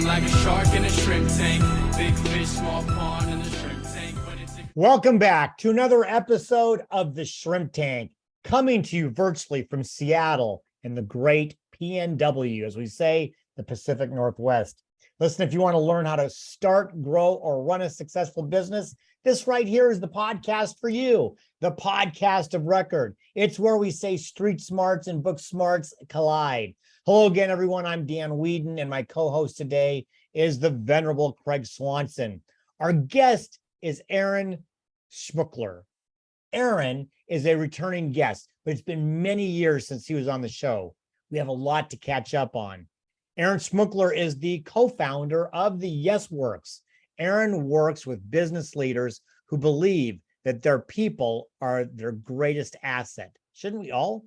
Swimming like a shark in a shrimp tank. Big fish, small pond in the shrimp tank. Welcome back to another episode of the Shrimp Tank, coming to you virtually from Seattle in the great PNW, as we say, the Pacific Northwest. Listen, if you want to learn how to start, grow, or run a successful business, this right here is the podcast for you, the podcast of record. It's where we say street smarts and book smarts collide. Hello again, everyone. I'm Dan Whedon, and my co-host today is the venerable Craig Swanson. Our guest is Aaron Schmookler. Aaron is a returning guest, but it's been many years since he was on the show. We have a lot to catch up on. Aaron Schmookler is the co-founder of the Yes Works. Aaron works with business leaders who believe that their people are their greatest asset. Shouldn't we all?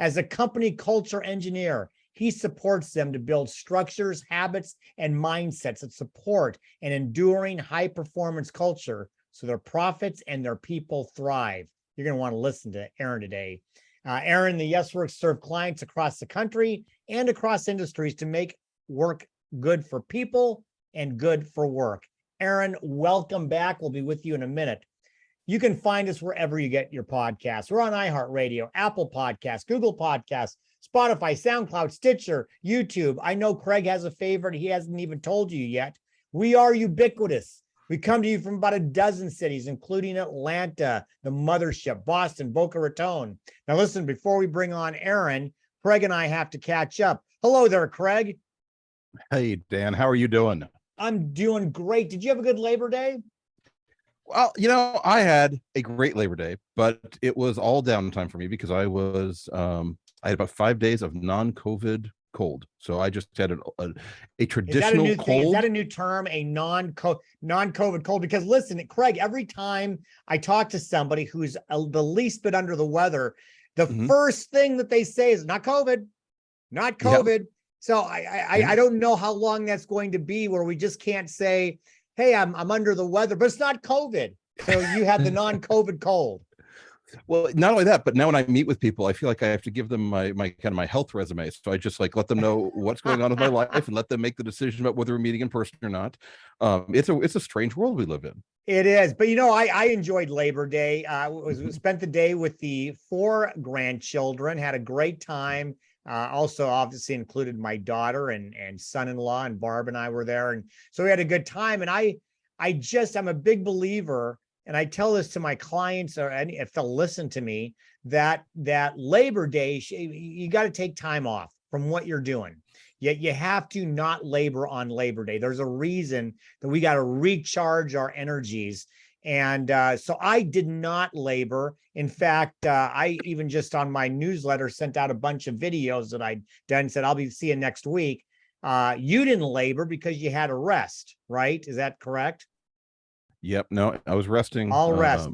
As a company culture engineer, he supports them to build structures, habits, and mindsets that support an enduring high-performance culture so their profits and their people thrive. You're going to want to listen to Aaron today. Aaron, the Yes Works serve clients across the country and across industries to make work good for people and good for work. Aaron, welcome back. We'll be with you in a minute. You can find us wherever you get your podcasts. We're on iHeartRadio, Apple Podcasts, Google Podcasts, Spotify, SoundCloud, Stitcher, YouTube. I know Craig has a favorite. He hasn't even told you yet. We are ubiquitous. We come to you from about a dozen cities, including Atlanta, the mothership, Boston, Boca Raton. Now, listen, before we bring on Aaron, Craig and I have to catch up. Hello there, Craig. Hey, Dan, how are you doing? I'm doing great. Did you have a good Labor Day? Well, you know, I had a great Labor Day, but it was all downtime for me because I had about 5 days of non-COVID cold. So I just had a traditional cold. Is that a new term, a non-COVID cold? Because listen, Craig, every time I talk to somebody who's the least bit under the weather, the first thing that they say is not COVID, not COVID. Yep. So I don't know how long that's going to be where we just can't say, hey, I'm under the weather, but it's not COVID. So you have the non-COVID cold. Well, not only that, but now when I meet with people, I feel like I have to give them my kind of my health resume. So I just let them know what's going on with my life and let them make the decision about whether we're meeting in person or not. It's a strange world we live in. It is. But, you know, I enjoyed Labor Day. Spent the day with the 4 grandchildren, had a great time. Also, obviously included my daughter and son-in-law, and Barb and I were there. And so we had a good time. And I'm a big believer, and I tell this to my clients, or if they'll listen to me, that Labor Day, you got to take time off from what you're doing. Yet you have to not labor on Labor Day. There's a reason that we got to recharge our energies. And so I did not labor. In fact, I even just on my newsletter sent out a bunch of videos that I'd done, said, I'll be seeing next week. You didn't labor because you had a rest, right? Is that correct? Yep. No, I was resting. I'll rest.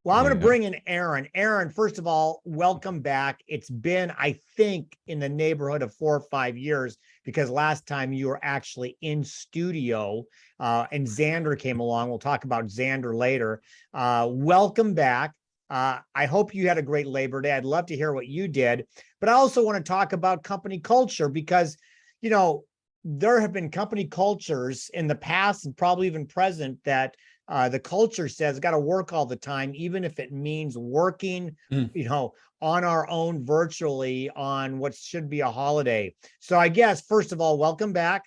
Well, I'm going to bring in Aaron. Aaron, first of all, welcome back. It's been, I think, in the neighborhood of 4 or 5 years, because last time you were actually in studio and Xander came along. We'll talk about Xander later. Welcome back. I hope you had a great Labor Day. I'd love to hear what you did. But I also want to talk about company culture because, you know, there have been company cultures in the past and probably even present that the culture says got to work all the time, even if it means working, you know, on our own virtually on what should be a holiday. So I guess, first of all, welcome back.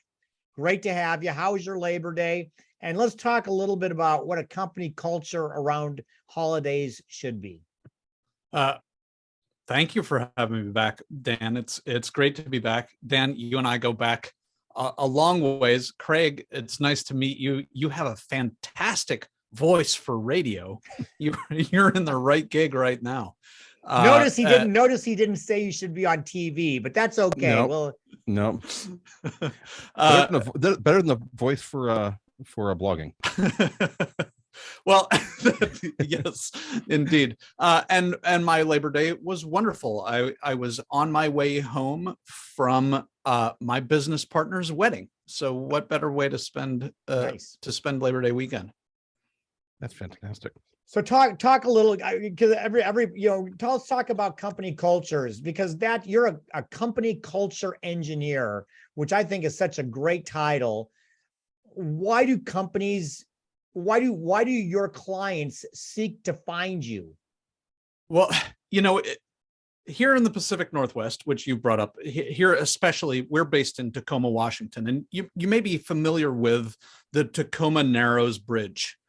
Great to have you. How was your Labor Day? And let's talk a little bit about what a company culture around holidays should be. Thank you for having me back, Dan. It's great to be back. Dan, you and I go back a long ways. Craig, it's nice to meet you. You have a fantastic voice for radio. You're in the right gig right now. Notice he didn't say you should be on TV, but that's okay. No. Better than the voice for blogging. Well, yes, indeed. And my Labor Day was wonderful. I was on my way home from my business partner's wedding. So what better way to spend Labor Day weekend? That's fantastic. So talk a little, because every let's talk about company cultures, because that you're a company culture engineer, which I think is such a great title. Why do your clients seek to find you? Well, here in the Pacific Northwest, which you brought up, here especially, we're based in Tacoma, Washington, and you may be familiar with the Tacoma Narrows Bridge.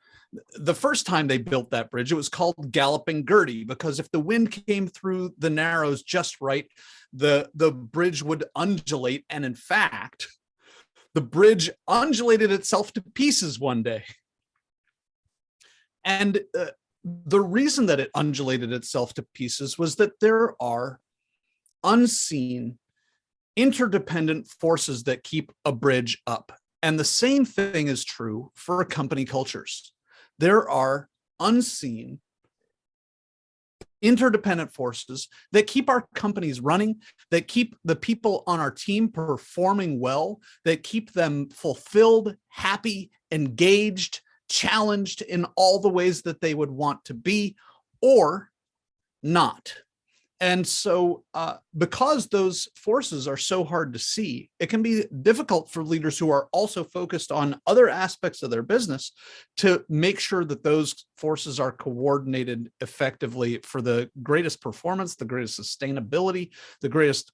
The first time they built that bridge, it was called Galloping Gertie, because if the wind came through the Narrows just right, the bridge would undulate. And in fact, the bridge undulated itself to pieces one day. And the reason that it undulated itself to pieces was that there are unseen, interdependent forces that keep a bridge up. And the same thing is true for company cultures. There are unseen, interdependent forces that keep our companies running, that keep the people on our team performing well, that keep them fulfilled, happy, engaged, challenged in all the ways that they would want to be, or not. And so because those forces are so hard to see, it can be difficult for leaders who are also focused on other aspects of their business to make sure that those forces are coordinated effectively for the greatest performance, the greatest sustainability, the greatest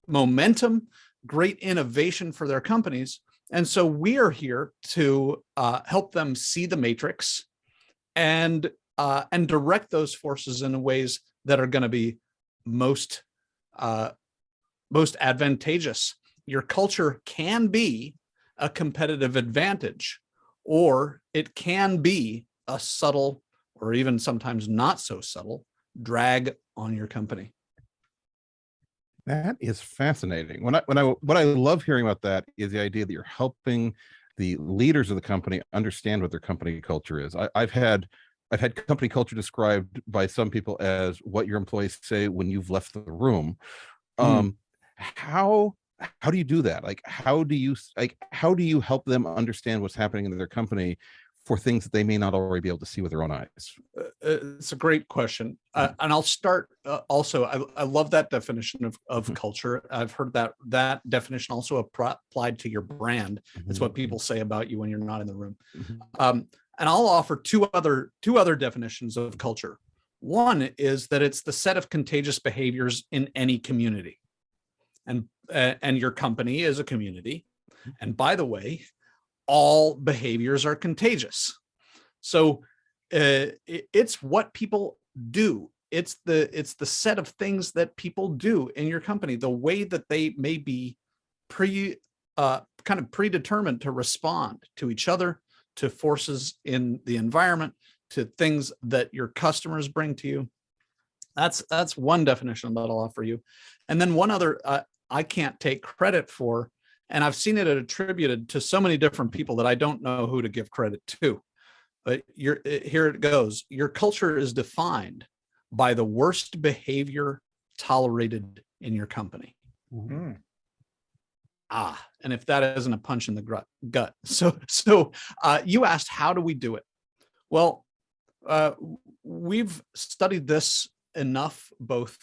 momentum, great innovation for their companies. And so we are here to help them see the matrix and direct those forces in ways that are going to be most advantageous. Your culture can be a competitive advantage, or it can be a subtle, or even sometimes not so subtle, drag on your company. That is fascinating. What I love hearing about that is the idea that you're helping the leaders of the company understand what their company culture is. I've had company culture described by some people as what your employees say when you've left the room. How do you do that? How do you help them understand what's happening in their company for things that they may not already be able to see with their own eyes? It's a great question. And I'll start also, I love that definition of culture. I've heard that definition also applied to your brand. It's what people say about you when you're not in the room. And I'll offer two other definitions of culture. One is that it's the set of contagious behaviors in any community, and your company is a community. And by the way, all behaviors are contagious. So it's what people do. It's the set of things that people do in your company, the way that they may be kind of predetermined to respond to each other, to forces in the environment, to things that your customers bring to you. That's one definition that I'll offer you. And then one other I can't take credit for, and I've seen it attributed to so many different people that I don't know who to give credit to. But here it goes. Your culture is defined by the worst behavior tolerated in your company. Mm-hmm. And if that isn't a punch in the gut. So you asked, how do we do it? Well, we've studied this enough, both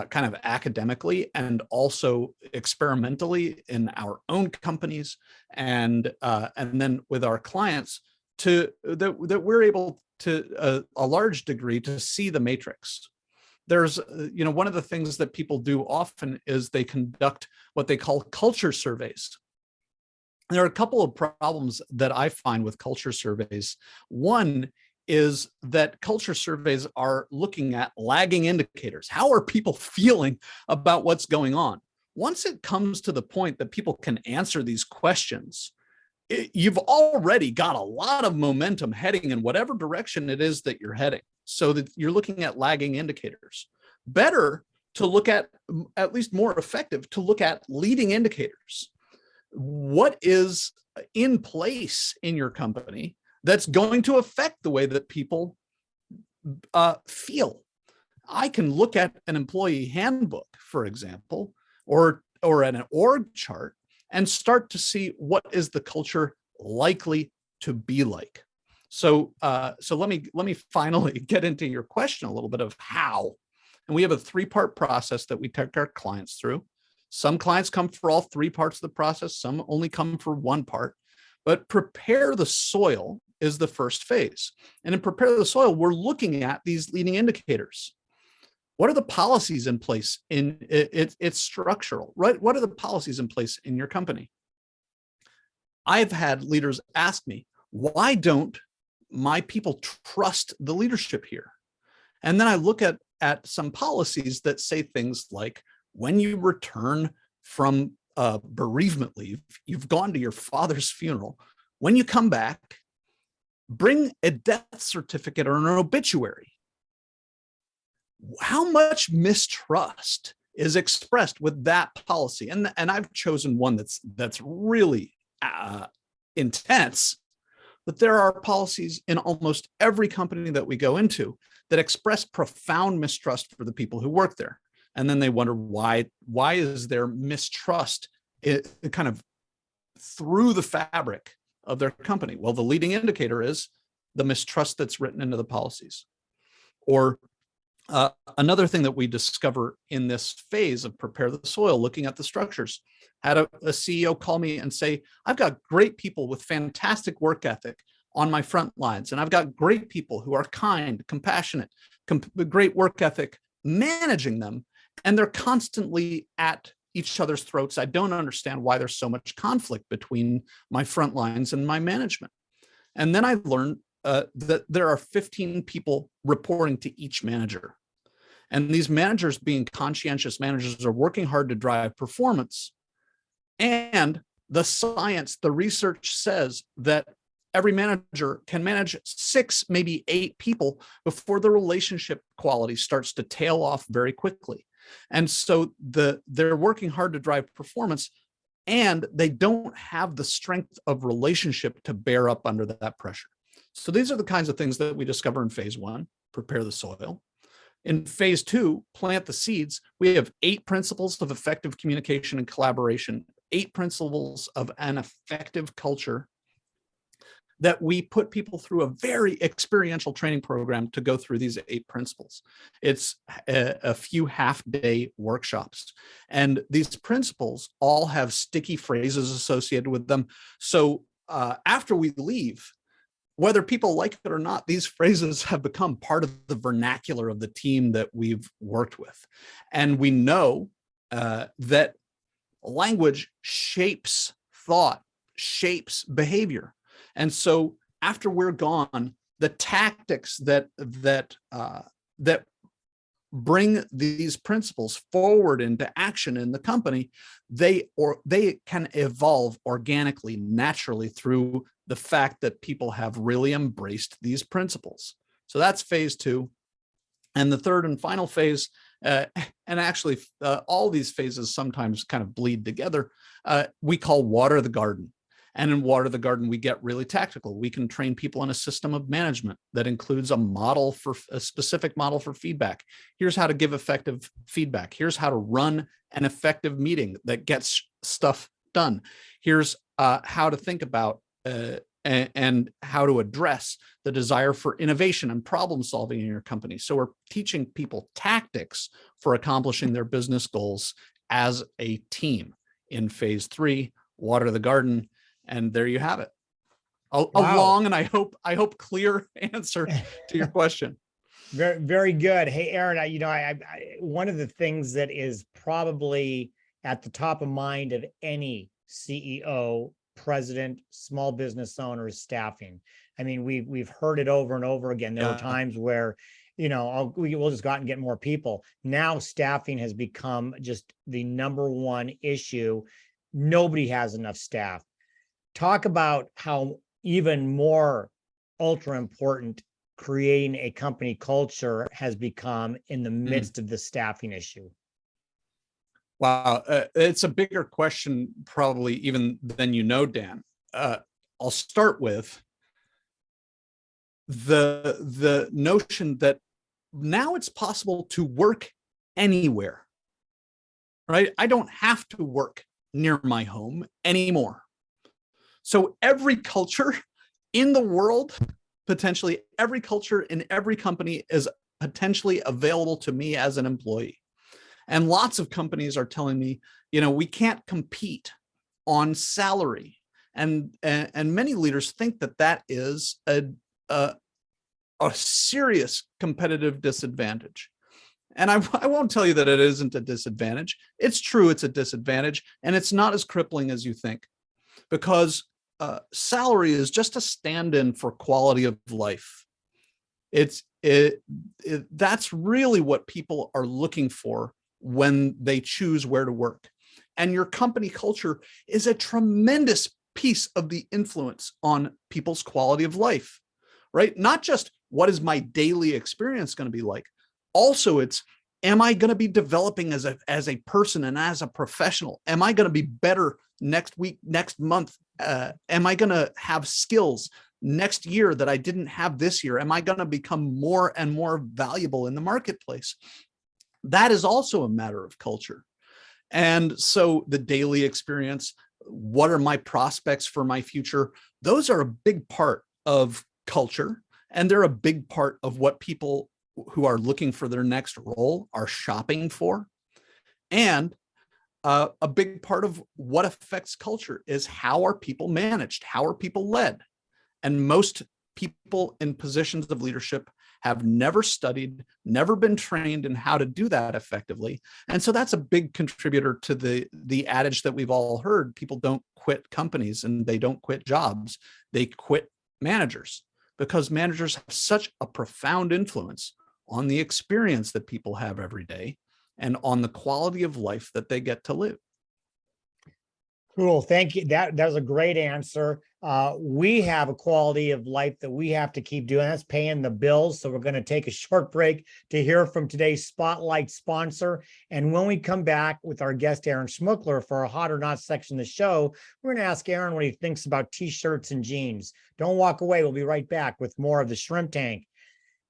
kind of academically and also experimentally in our own companies, and then with our clients, that we're able to a large degree to see the matrix. There's, one of the things that people do often is they conduct what they call culture surveys. There are a couple of problems that I find with culture surveys. One is that culture surveys are looking at lagging indicators. How are people feeling about what's going on? Once it comes to the point that people can answer these questions, you've already got a lot of momentum heading in whatever direction it is that you're heading. So that you're looking at lagging indicators. Better to look at least more effective, to look at leading indicators. What is in place in your company that's going to affect the way that people feel? I can look at an employee handbook, for example, or an org chart, and start to see what is the culture likely to be like. So let me finally get into your question a little bit of how. And we have a 3-part process that we take our clients through. Some clients come for all 3 parts of the process. Some only come for 1 part. But prepare the soil is the first phase. And in prepare the soil, we're looking at these leading indicators. What are the policies in place? It's structural, right? What are the policies in place in your company? I've had leaders ask me, why don't my people trust the leadership here? And then I look at some policies that say things like, when you return from bereavement leave, you've gone to your father's funeral, when you come back, bring a death certificate or an obituary. How much mistrust is expressed with that policy? And I've chosen one that's really intense, but there are policies in almost every company that we go into that express profound mistrust for the people who work there. And then they wonder why is there mistrust kind of through the fabric of their company? Well, the leading indicator is the mistrust that's written into the policies. Or another thing that we discover in this phase of prepare the soil, looking at the structures, had a CEO call me and say, I've got great people with fantastic work ethic on my front lines, and I've got great people who are kind, compassionate, great work ethic managing them, and they're constantly at each other's throats. I don't understand why there's so much conflict between my front lines and my management. And then I learned that there are 15 people reporting to each manager. And these managers, being conscientious managers, are working hard to drive performance. And the science, the research says that every manager can manage 6, maybe 8 people before the relationship quality starts to tail off very quickly. And so they're working hard to drive performance, and they don't have the strength of relationship to bear up under that pressure. So these are the kinds of things that we discover in phase 1, prepare the soil. In phase 2, plant the seeds. We have 8 principles of effective communication and collaboration, 8 principles of an effective culture that we put people through a very experiential training program to go through these 8 principles. It's a few half-day workshops. And these principles all have sticky phrases associated with them. So after we leave, whether people like it or not, these phrases have become part of the vernacular of the team that we've worked with. And we know that language shapes thought, shapes behavior. And so after we're gone, the tactics that bring these principles forward into action in the company, they can evolve organically, naturally, through the fact that people have really embraced these principles. So that's phase 2. And the third and final phase, and actually all these phases sometimes kind of bleed together, we call water the garden. And in Water the Garden, we get really tactical. We can train people in a system of management that includes a specific model for feedback. Here's how to give effective feedback. Here's how to run an effective meeting that gets stuff done. Here's how to think about and how to address the desire for innovation and problem solving in your company. So we're teaching people tactics for accomplishing their business goals as a team in phase 3, Water the Garden. And there you have it. A long and I hope clear answer to your question. Very, very good. Hey, Aaron, I one of the things that is probably at the top of mind of any CEO, president, small business owner is staffing. I mean, we've heard it over and over again. There were times where, we'll just go out and get more people. Now staffing has become just the number one issue. Nobody has enough staff. Talk about how even more ultra important creating a company culture has become in the midst of the staffing issue. Wow, it's a bigger question probably even than Dan. I'll start with the notion that now it's possible to work anywhere, right? I don't have to work near my home anymore. So every culture in the world potentially every culture in every company is potentially available to me as an employee. And lots of companies are telling me, we can't compete on salary. And many leaders think that is a serious competitive disadvantage. And I won't tell you that it isn't a disadvantage. It's true, it's a disadvantage, and it's not as crippling as you think, because salary is just a stand-in for quality of life. That's really what people are looking for when they choose where to work. And your company culture is a tremendous piece of the influence on people's quality of life, right? Not just what is my daily experience going to be like. Also, it's, am I going to be developing as a person and as a professional? Am I going to be better next week, next month? Am I going to have skills next year that I didn't have this year? Am I going to become more and more valuable in the marketplace? That is also a matter of culture. And so the daily experience, what are my prospects for my future? Those are a big part of culture. And they're a big part of what people who are looking for their next role are shopping for. And a big part of what affects culture is, how are people managed? How are people led? And most people in positions of leadership have never studied, never been trained in how to do that effectively. And so that's a big contributor to the adage that we've all heard: people don't quit companies and they don't quit jobs, they quit managers, because managers have such a profound influence on the experience that people have every day and on the quality of life that they get to live. Cool. Thank you. That was a great answer. We have a quality of life that we have to keep doing. That's paying the bills. So we're going to take a short break to hear from today's spotlight sponsor. And when we come back with our guest, Aaron Schmookler, for our Hot or Not section of the show, we're going to ask Aaron what he thinks about t-shirts and jeans. Don't walk away. We'll be right back with more of the Shrimp Tank.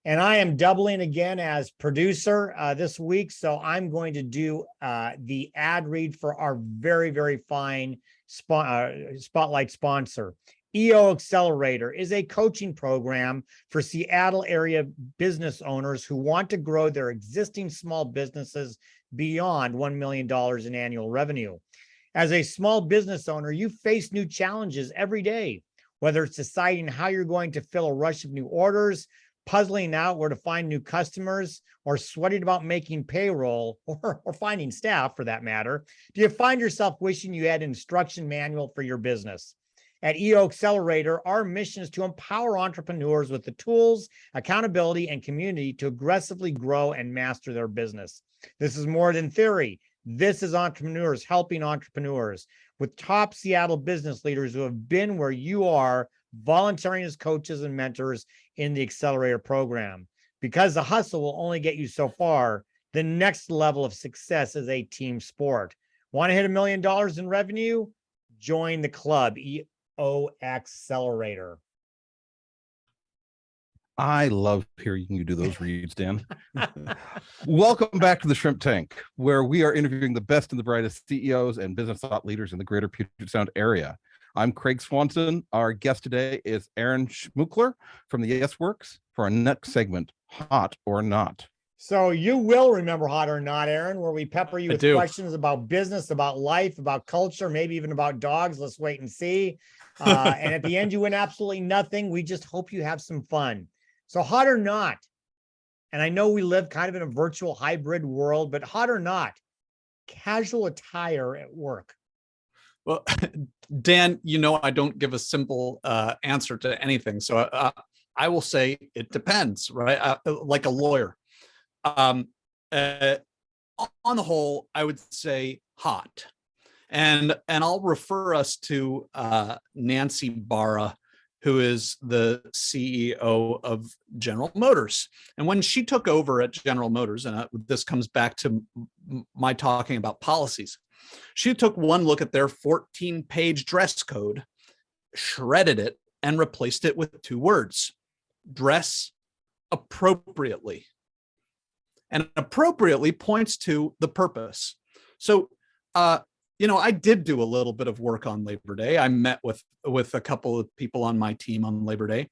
And I am doubling again as producer this week. So I'm going to do the ad read for our very, very fine spotlight sponsor. EO Accelerator is a coaching program for Seattle area business owners who want to grow their existing small businesses beyond $1 million in annual revenue. As a small business owner, you face new challenges every day, whether it's deciding how you're going to fill a rush of new orders, puzzling out where to find new customers, or sweating about making payroll or finding staff for that matter. Do you find yourself wishing you had an instruction manual for your business? At EO Accelerator, our mission is to empower entrepreneurs with the tools, accountability, and community to aggressively grow and master their business. This is more than theory. This is entrepreneurs helping entrepreneurs, with top Seattle business leaders who have been where you are, volunteering as coaches and mentors in the Accelerator program. Because the hustle will only get you so far, the next level of success is a team sport. Want to hit $1 million in revenue? Join the club, EO Accelerator. I love hearing you do those reads, Dan. Welcome back to the Shrimp Tank, where we are interviewing the best and the brightest CEOs and business thought leaders in the greater Puget Sound area. I'm Craig Swanson. Our guest today is Aaron Schmookler from the Yes Works for our next segment, Hot or Not. So you will remember Hot or Not, Aaron, where we pepper you with questions about business, about life, about culture, maybe even about dogs. Let's wait and see. And at the end, you win absolutely nothing. We just hope you have some fun. So Hot or Not, and I know we live kind of in a virtual hybrid world, but hot or not, casual attire at work. Well, Dan, I don't give a simple answer to anything. So I will say it depends, right? Like a lawyer. On the whole, I would say hot. And I'll refer us to Nancy Barra, who is the CEO of General Motors. And when she took over at General Motors, and this comes back to my talking about policies, she took one look at their 14-page dress code, shredded it, and replaced it with 2 words: dress appropriately. And appropriately points to the purpose. So, I did do a little bit of work on Labor Day. I met with a couple of people on my team on Labor Day.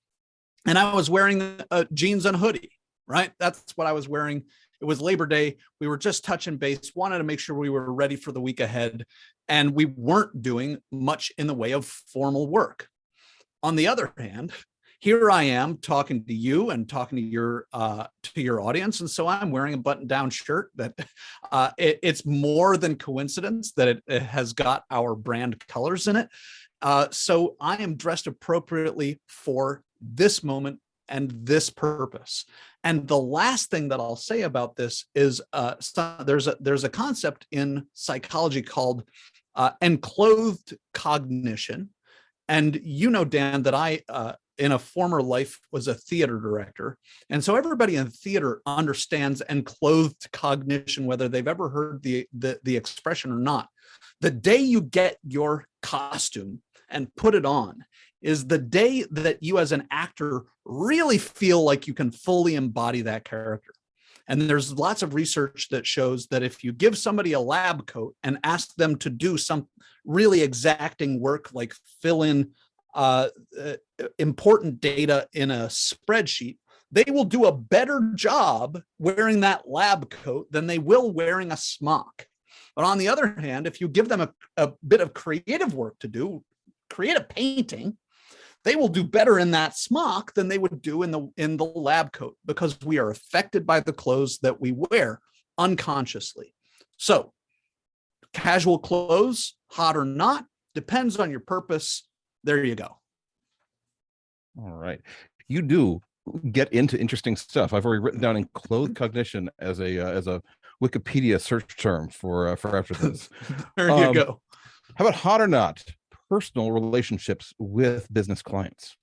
and I was wearing jeans and hoodie, right? That's what I was wearing. It was Labor Day. We were just touching base, wanted to make sure we were ready for the week ahead, and we weren't doing much in the way of formal work. On the other hand, here I am talking to you and talking to your audience, and so I'm wearing a button-down shirt that it's more than coincidence that it has got our brand colors in it. So I am dressed appropriately for this moment and this purpose. And the last thing that I'll say about this is there's a concept in psychology called enclothed cognition. And you know, Dan, that I in a former life was a theater director. And so everybody in theater understands enclothed cognition, whether they've ever heard the expression or not. The day you get your costume and put it on is the day that you as an actor really feel like you can fully embody that character. And there's lots of research that shows that if you give somebody a lab coat and ask them to do some really exacting work, like fill in important data in a spreadsheet, they will do a better job wearing that lab coat than they will wearing a smock. But on the other hand, if you give them a bit of creative work to do, create a painting, they will do better in that smock than they would do in the lab coat, because we are affected by the clothes that we wear unconsciously. So casual clothes, hot or not, depends on your purpose. There you go. All right. You do get into interesting stuff. I've already written down enclothed cognition as a Wikipedia search term for after this. There you go. How about hot or not? Personal relationships with business clients.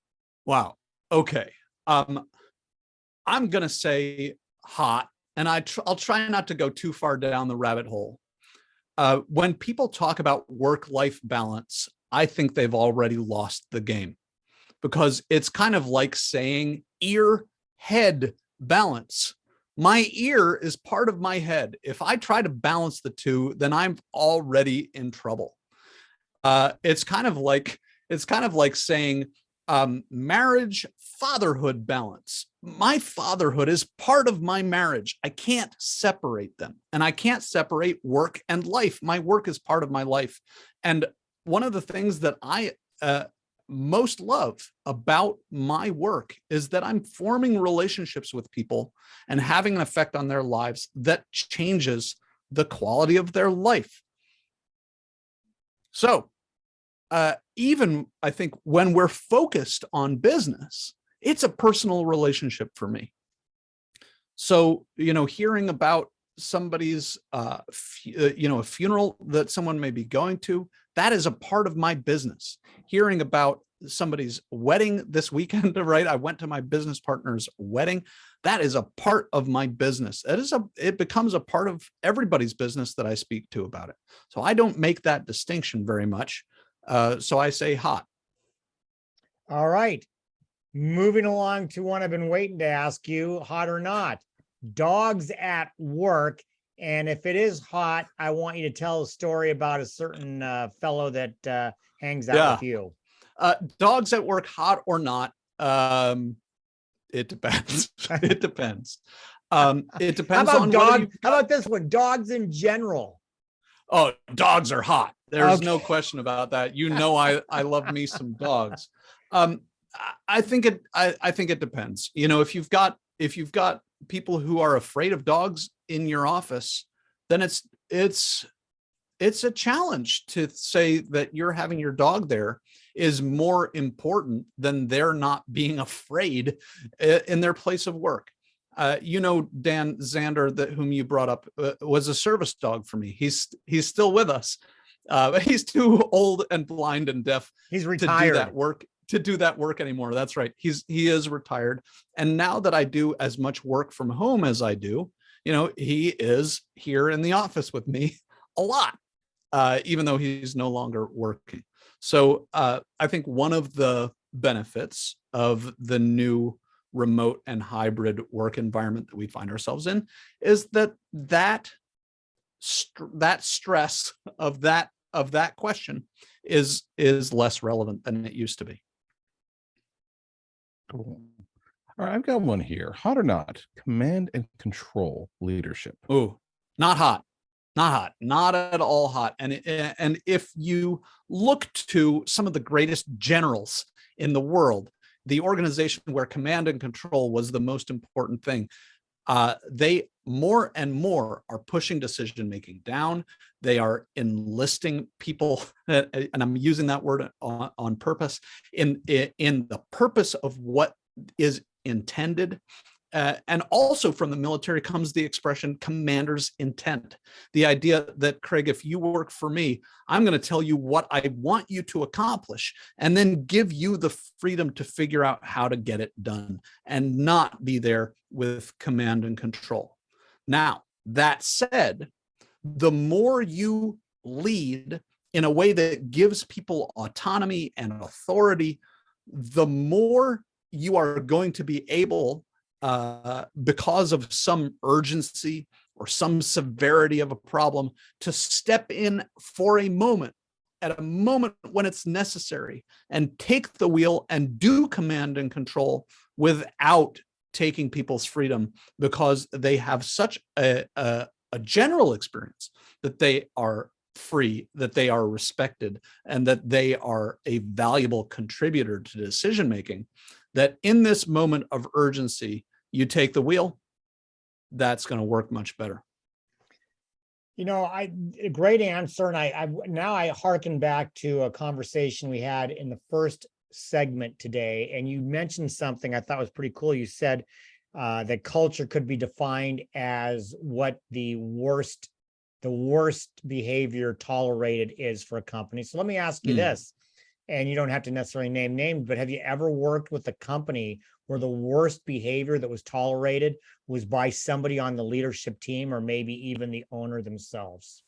Wow. Okay. I'm going to say hot, and I'll try not to go too far down the rabbit hole. When people talk about work-life balance, I think they've already lost the game, because it's kind of like saying ear-head balance. My ear is part of my head. If I try to balance the two, then I'm already in trouble. It's kind of like saying marriage, fatherhood balance. My fatherhood is part of my marriage. I can't separate them, and I can't separate work and life. My work is part of my life. And one of the things that I most love about my work is that I'm forming relationships with people and having an effect on their lives that changes the quality of their life. So even I think when we're focused on business, it's a personal relationship for me. So, hearing about somebody's, a funeral that someone may be going to, that is a part of my business. Hearing about somebody's wedding this weekend, right? I went to my business partner's wedding. That is a part of my business. It becomes a part of everybody's business that I speak to about it. So I don't make that distinction very much. So I say hot. All right. Moving along to one I've been waiting to ask you, hot or not. Dogs at work. And if it is hot, I want you to tell a story about a certain fellow that hangs out with you. Dogs at work, hot or not. It depends. It depends. It depends on how about this one? Dogs in general. Oh, dogs are hot. There's no question about that. I love me some dogs. I think it depends. If you've got people who are afraid of dogs in your office, then it's a challenge to say that you're having your dog there is more important than they're not being afraid in their place of work. Dan Zander, whom you brought up, was a service dog for me. He's still with us. He's too old and blind and deaf. He's retired to do that work anymore. That's right. He is retired. And now that I do as much work from home as I do, he is here in the office with me a lot, even though he's no longer working. So I think one of the benefits of the new remote and hybrid work environment that we find ourselves in is that stress of that question is less relevant than it used to be. Cool. All right, I've got one here. Hot or not? Command and control leadership. Ooh, not hot. Not hot, not at all hot. And if you look to some of the greatest generals in the world, the organization where command and control was the most important thing, they more and more are pushing decision making down. They are enlisting people, and I'm using that word on purpose, in the purpose of what is intended. And also from the military comes the expression commander's intent. The idea that, Craig, if you work for me, I'm going to tell you what I want you to accomplish and then give you the freedom to figure out how to get it done and not be there with command and control. Now, that said, the more you lead in a way that gives people autonomy and authority, the more you are going to be able, because of some urgency or some severity of a problem, to step in for a moment, at a moment when it's necessary, and take the wheel and do command and control without taking people's freedom, because they have such a general experience that they are free, that they are respected, and that they are a valuable contributor to decision making, that in this moment of urgency, you take the wheel. That's going to work much better. A great answer. And I hearken back to a conversation we had in the first segment today. And you mentioned something I thought was pretty cool. You said that culture could be defined as what the worst behavior tolerated is for a company. So let me ask you this, and you don't have to necessarily name names, but have you ever worked with a company where the worst behavior that was tolerated was by somebody on the leadership team, or maybe even the owner themselves?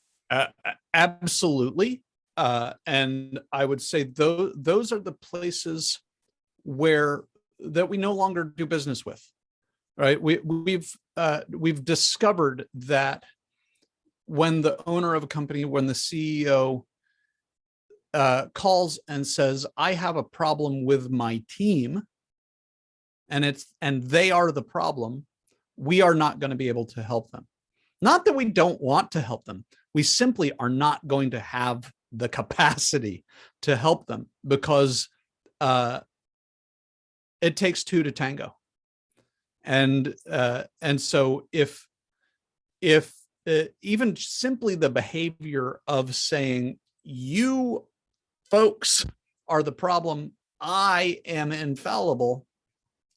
Absolutely. And I would say those are the places that we no longer do business with, right? We've discovered that when the owner of a company, when the CEO calls and says, I have a problem with my team, and they are the problem, we are not going to be able to help them. Not that we don't want to help them. We simply are not going to have the capacity to help them, because it takes two to tango. And so if even simply the behavior of saying, you folks are the problem, I am infallible,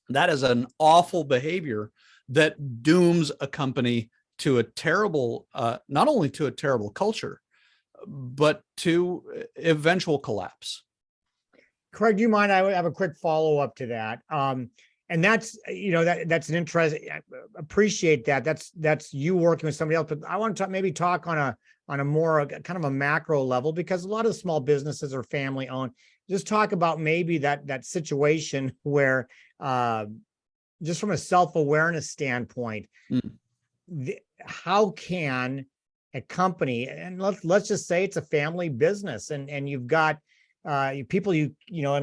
that is an awful behavior that dooms a company to a terrible, not only to a terrible culture, but to eventual collapse. Craig, do you mind? I would have a quick follow-up to that. And that's, that's an interest. I appreciate that. That's you working with somebody else, but I want to maybe talk on a more kind of a macro level, because a lot of small businesses are family owned. Just talk about maybe that situation where, just from a self-awareness standpoint, how can a company, and let's just say it's a family business, and you've got people in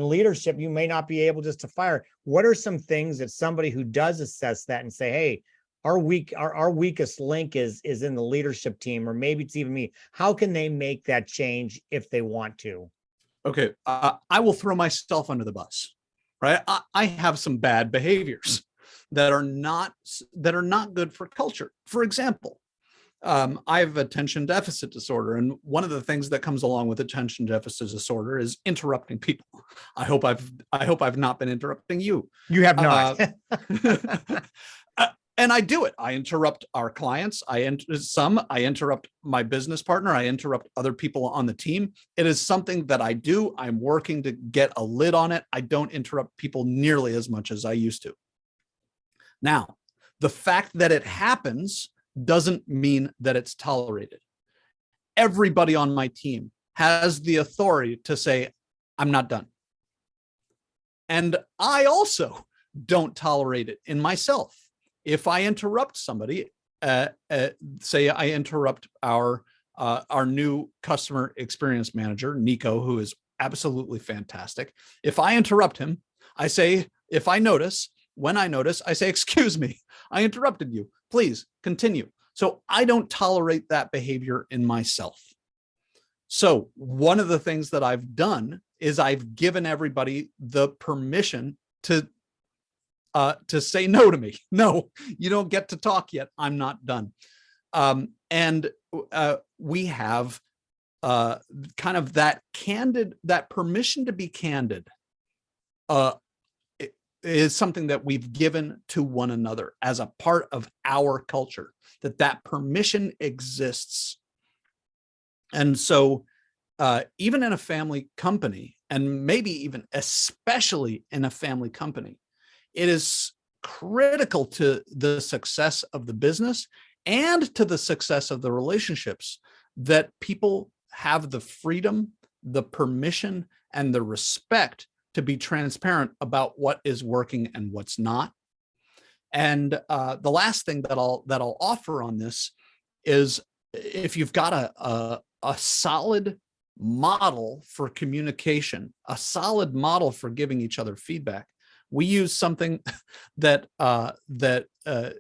leadership, you may not be able just to fire. What are some things that somebody who does assess that and say, hey, our weakest link is in the leadership team, or maybe it's even me, how can they make that change if they want to? Okay, I will throw myself under the bus, right? I have some bad behaviors that are not good for culture. For example, I have attention deficit disorder, and one of the things that comes along with attention deficit disorder is interrupting people. I hope I've not been interrupting you. You have not. And I do it. I interrupt our clients. I interrupt my business partner. I interrupt other people on the team. It is something that I do. I'm working to get a lid on it. I don't interrupt people nearly as much as I used to. Now, the fact that it happens doesn't mean that it's tolerated. Everybody on my team has the authority to say, I'm not done. And I also don't tolerate it in myself. If I interrupt somebody, say I interrupt our new customer experience manager, Nico, who is absolutely fantastic. If I interrupt him, I say, if I notice, when I notice, I say, excuse me, I interrupted you. Please continue. So I don't tolerate that behavior in myself. So one of the things that I've done is I've given everybody the permission to say no to me. No, you don't get to talk yet. I'm not done. And we have kind of that permission to be candid is something that we've given to one another as a part of our culture, that permission exists. And so even in a family company, and maybe even especially in a family company, it is critical to the success of the business and to the success of the relationships that people have the freedom, the permission, and the respect to be transparent about what is working and what's not. And the last thing that I'll offer on this is, if you've got a solid model for communication, a solid model for giving each other feedback, we use something that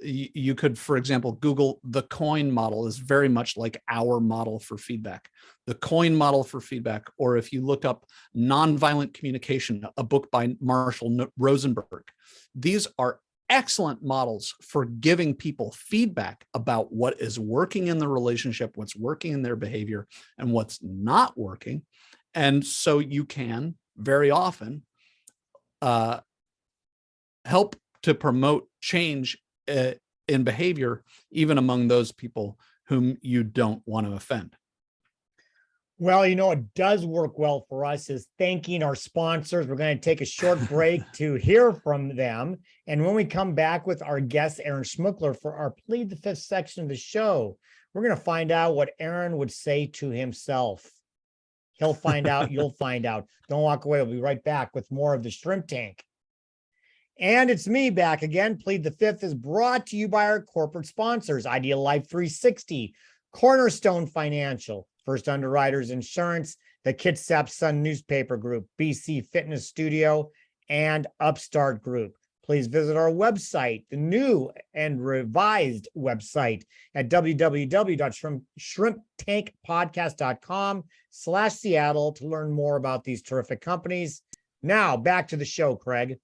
you could, for example, Google the COIN model is very much like our model for feedback. The COIN model for feedback, or if you look up Nonviolent Communication, a book by Marshall Rosenberg, these are excellent models for giving people feedback about what is working in the relationship, what's working in their behavior, and what's not working. And so you can very often help to promote change in behavior, even among those people whom you don't want to offend. Well, it does work well for us is thanking our sponsors. We're going to take a short break to hear from them. And when we come back with our guest, Aaron Schmookler, for our Plead the Fifth section of the show, we're going to find out what Aaron would say to himself. He'll find out. You'll find out. Don't walk away. We'll be right back with more of the Shrimp Tank. And it's me back again. Plead the Fifth is brought to you by our corporate sponsors, Ideal Life 360, Cornerstone Financial, First Underwriters Insurance, the Kitsap Sun Newspaper Group, BC Fitness Studio, and Upstart Group. Please visit our website, the new and revised website at www.shrimptankpodcast.com/Seattle to learn more about these terrific companies. Now back to the show, Craig.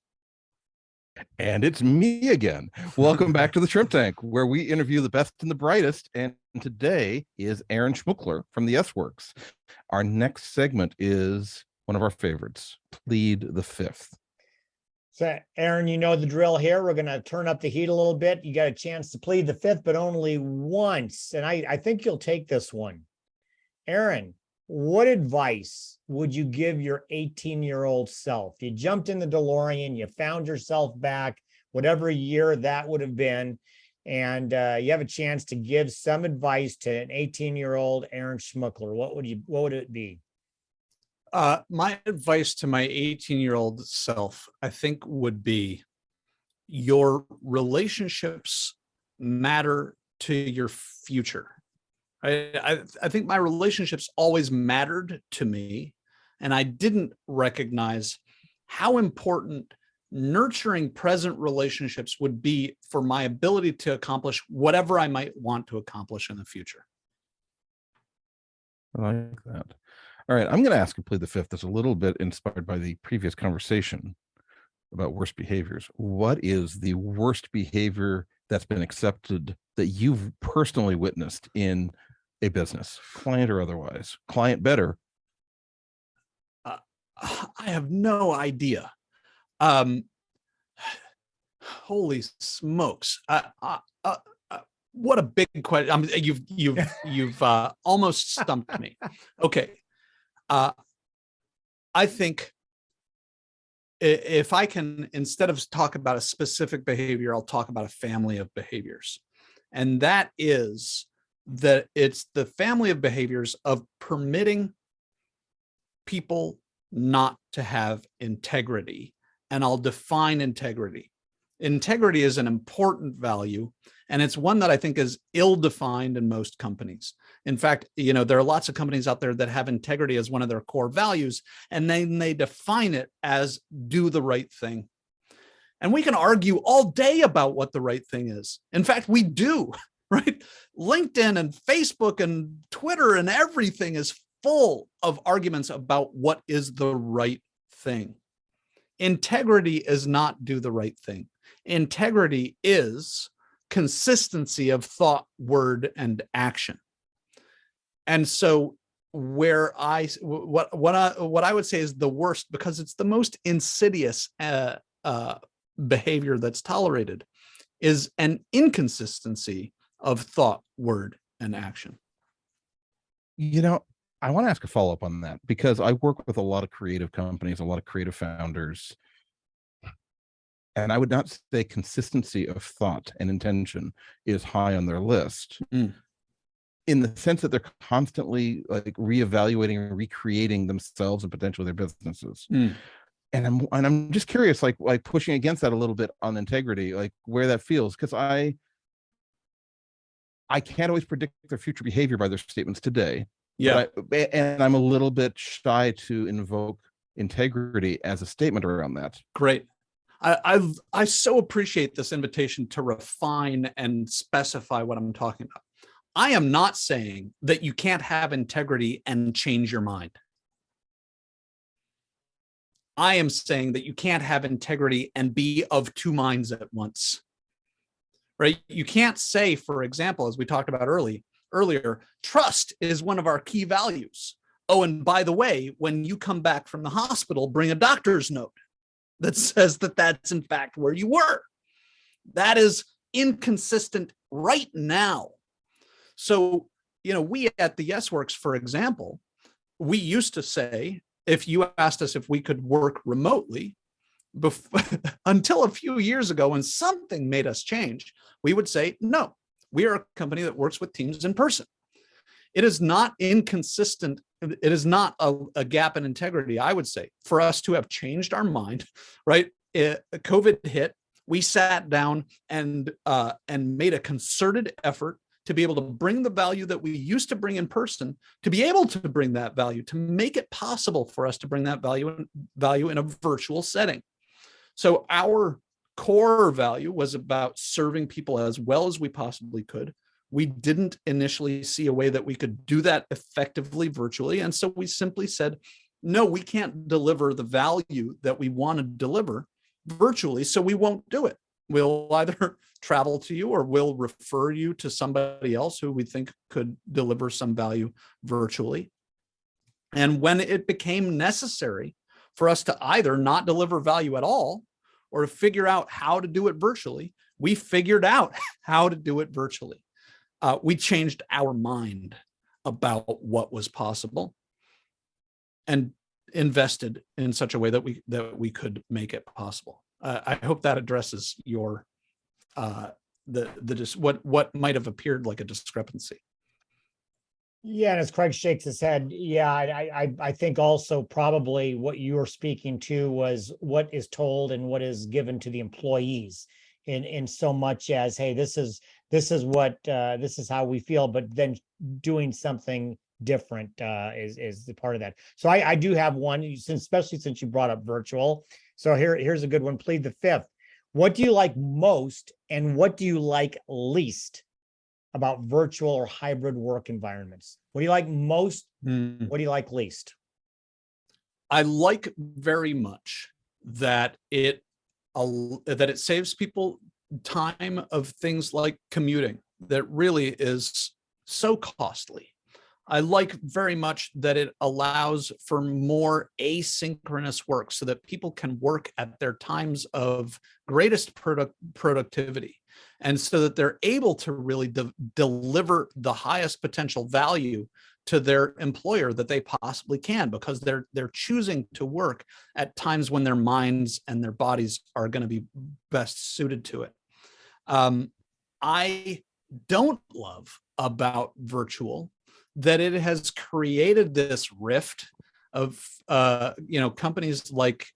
And it's me again. Welcome back to the Shrimp Tank, where we interview the best and the brightest. And today is Aaron Schmookler from the S-Works. Our next segment is one of our favorites, Plead the Fifth. So, Aaron, you know the drill here. We're going to turn up the heat a little bit. You got a chance to plead the fifth, but only once. And I think you'll take this one. Aaron, what advice would you give your 18-year-old self? You jumped in the DeLorean, you found yourself back, whatever year that would have been, and you have a chance to give some advice to an 18-year-old Aaron Schmookler. What would it be? My advice to my 18-year-old self, I think, would be your relationships matter to your future. I think my relationships always mattered to me, and I didn't recognize how important nurturing present relationships would be for my ability to accomplish whatever I might want to accomplish in the future. I like that. All right, I'm going to ask you to Plead the Fifth. That's a little bit inspired by the previous conversation about worst behaviors. What is the worst behavior that's been accepted that you've personally witnessed in a business, client or otherwise? Client better. I have no idea. Holy smokes! What a big question! You've almost stumped me. Okay, I think if I can, instead of talk about a specific behavior, I'll talk about a family of behaviors, and that is that it's the family of behaviors of permitting people not to have integrity. And I'll define integrity. Integrity is an important value, and it's one that I think is ill-defined in most companies. In fact, there are lots of companies out there that have integrity as one of their core values, and then they define it as do the right thing. And we can argue all day about what the right thing is. In fact, we do, right? LinkedIn and Facebook and Twitter and everything is full of arguments about what is the right thing. Integrity is not do the right thing. Integrity is consistency of thought, word, and action. And so what I would say is the worst, because it's the most insidious behavior that's tolerated, is an inconsistency of thought, word, and action. You know, I want to ask a follow-up on that, because I work with a lot of creative companies, a lot of creative founders, and I would not say consistency of thought and intention is high on their list, in the sense that they're constantly like reevaluating and recreating themselves and potentially their businesses. And I'm just curious, like pushing against that a little bit on integrity, like where that feels, because I can't always predict their future behavior by their statements today. Yeah. And I'm a little bit shy to invoke integrity as a statement around that. Great. I so appreciate this invitation to refine and specify what I'm talking about. I am not saying that you can't have integrity and change your mind. I am saying that you can't have integrity and be of two minds at once, right? You can't say, for example, as we talked about earlier, trust is one of our key values. Oh, and by the way, when you come back from the hospital, bring a doctor's note that says that that's in fact where you were. That is inconsistent right now. So, we at the Yes Works, for example, we used to say, if you asked us if we could work remotely, until a few years ago, when something made us change, we would say, no, we are a company that works with teams in person. It is not inconsistent. It is not a gap in integrity, I would say, for us to have changed our mind, right? COVID hit, we sat down and made a concerted effort to be able to bring the value that we used to bring in person, to be able to bring that value, to make it possible for us to bring that value in a virtual setting. So our core value was about serving people as well as we possibly could. We didn't initially see a way that we could do that effectively virtually. And so we simply said, no, we can't deliver the value that we want to deliver virtually, so we won't do it. We'll either travel to you or we'll refer you to somebody else who we think could deliver some value virtually. And when it became necessary for us to either not deliver value at all or to figure out how to do it virtually, we figured out how to do it virtually. We changed our mind about what was possible and invested in such a way that we could make it possible. I hope that addresses your what might have appeared like a discrepancy. Yeah, and as Craig shakes his head, yeah, I think also probably what you were speaking to was what is told and what is given to the employees, in so much as, hey, this is how we feel, but then doing something different is the part of that. So I do have one, especially since you brought up virtual. So here's a good one. Plead the Fifth. What do you like most and what do you like least about virtual or hybrid work environments? What do you like most? What do you like least? I like very much that it saves people time of things like commuting that really is so costly. I like very much that it allows for more asynchronous work so that people can work at their times of greatest productivity, and so that they're able to really deliver the highest potential value to their employer that they possibly can, because they're choosing to work at times when their minds and their bodies are going to be best suited to it. I don't love about virtual that it has created this rift of companies like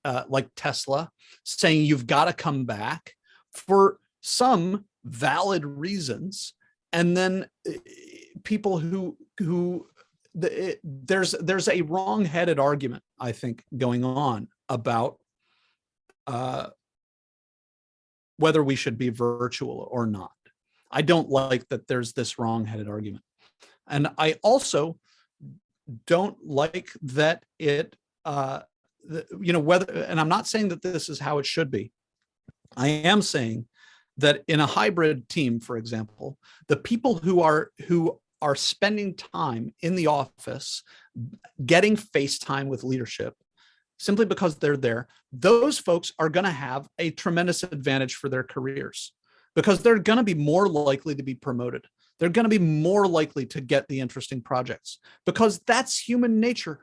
Tesla saying you've got to come back for some valid reasons, and then people who there's a wrong-headed argument, I think, going on about whether we should be virtual or not. I don't like that there's this wrong-headed argument. And I also don't like that it, whether, and I'm not saying that this is how it should be. I am saying that in a hybrid team, for example, the people who are spending time in the office, getting face time with leadership, simply because they're there, those folks are going to have a tremendous advantage for their careers, because they're going to be more likely to be promoted. They're going to be more likely to get the interesting projects, because that's human nature.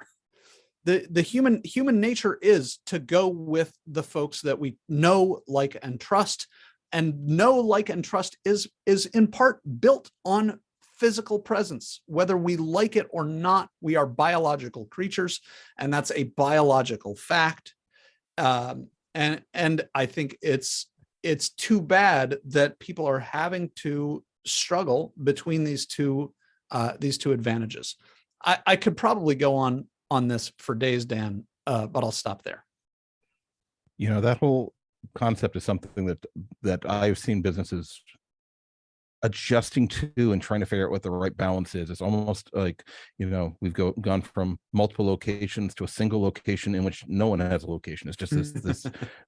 The human nature is to go with the folks that we know, like, and trust. And know, like, and trust is in part built on physical presence. Whether we like it or not, we are biological creatures, and that's a biological fact. And I think it's too bad that people are having to struggle between these two advantages. I could probably go on this for days, Dan, but I'll stop there. That whole concept is something that I've seen businesses adjusting to and trying to figure out what the right balance is. It's almost like, we've gone from multiple locations to a single location in which no one has a location. It's just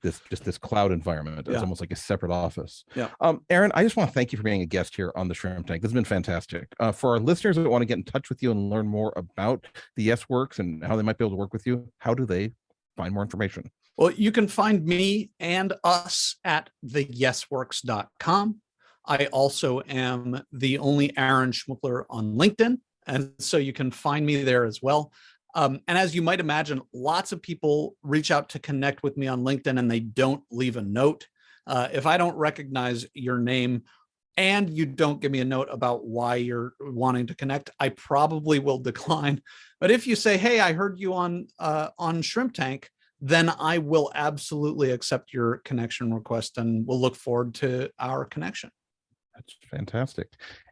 this cloud environment. It's almost like a separate office. Yeah. Aaron, I just want to thank you for being a guest here on the Shrimp Tank. This has been fantastic. For our listeners that want to get in touch with you and learn more about the Yes Works and how they might be able to work with you, how do they find more information? Well, you can find me and us at theyesworks.com. I also am the only Aaron Schmookler on LinkedIn, and so you can find me there as well. And as you might imagine, lots of people reach out to connect with me on LinkedIn, and they don't leave a note. If I don't recognize your name and you don't give me a note about why you're wanting to connect, I probably will decline. But if you say, "Hey, I heard you on Shrimp Tank," then I will absolutely accept your connection request, and we'll look forward to our connection. That's fantastic.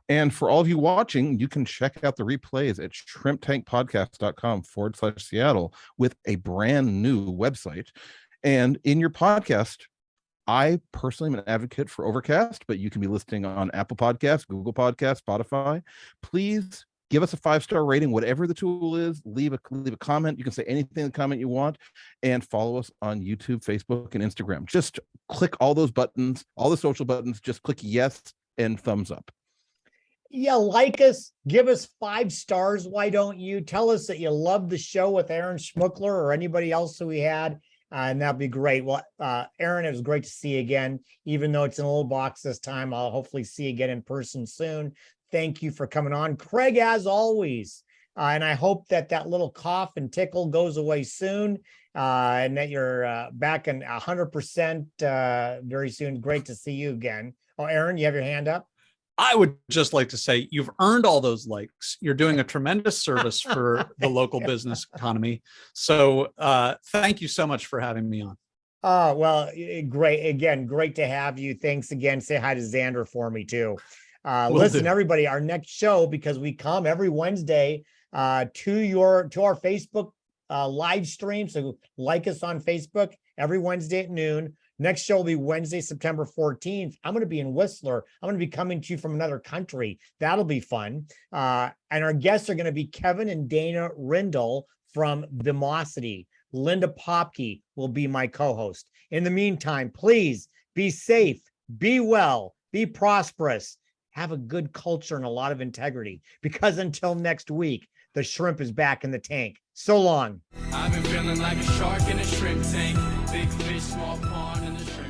And for all of you watching, you can check out the replays at shrimptankpodcast.com/Seattle with a brand new website. And in your podcast, I personally am an advocate for Overcast, but you can be listening on Apple Podcasts, Google Podcasts, Spotify. Please give us a 5-star rating, whatever the tool is. Leave a comment. You can say anything in the comment you want, and follow us on YouTube, Facebook, and Instagram. Just click all those buttons, all the social buttons. Just click yes and thumbs up. Yeah, like us, give us 5 stars. Why don't you tell us that you love the show with Aaron Schmookler or anybody else who we had, and that'd be great. Well, Aaron, it was great to see you again. Even though it's in a little box this time, I'll hopefully see you again in person soon. Thank you for coming on, Craig, as always. And I hope that little cough and tickle goes away soon, and that you're back in 100% very soon. Great to see you again. Oh, Aaron, you have your hand up? I would just like to say you've earned all those likes. You're doing a tremendous service for the local business economy. So thank you so much for having me on. Oh, well, great. Again, great to have you. Thanks again. Say hi to Xander for me too. Listen, everybody, our next show, because we come every Wednesday to our Facebook live stream. So like us on Facebook every Wednesday at noon. Next show will be Wednesday, September 14th. I'm going to be in Whistler. I'm going to be coming to you from another country. That'll be fun. And our guests are going to be Kevin and Dana Rindle from Vimosity. Linda Popke will be my co-host. In the meantime, please be safe, be well, be prosperous, have a good culture and a lot of integrity, because until next week, the shrimp is back in the tank. So long. I've been feeling like a shark in a shrimp tank. Big fish, small pond in the shrimp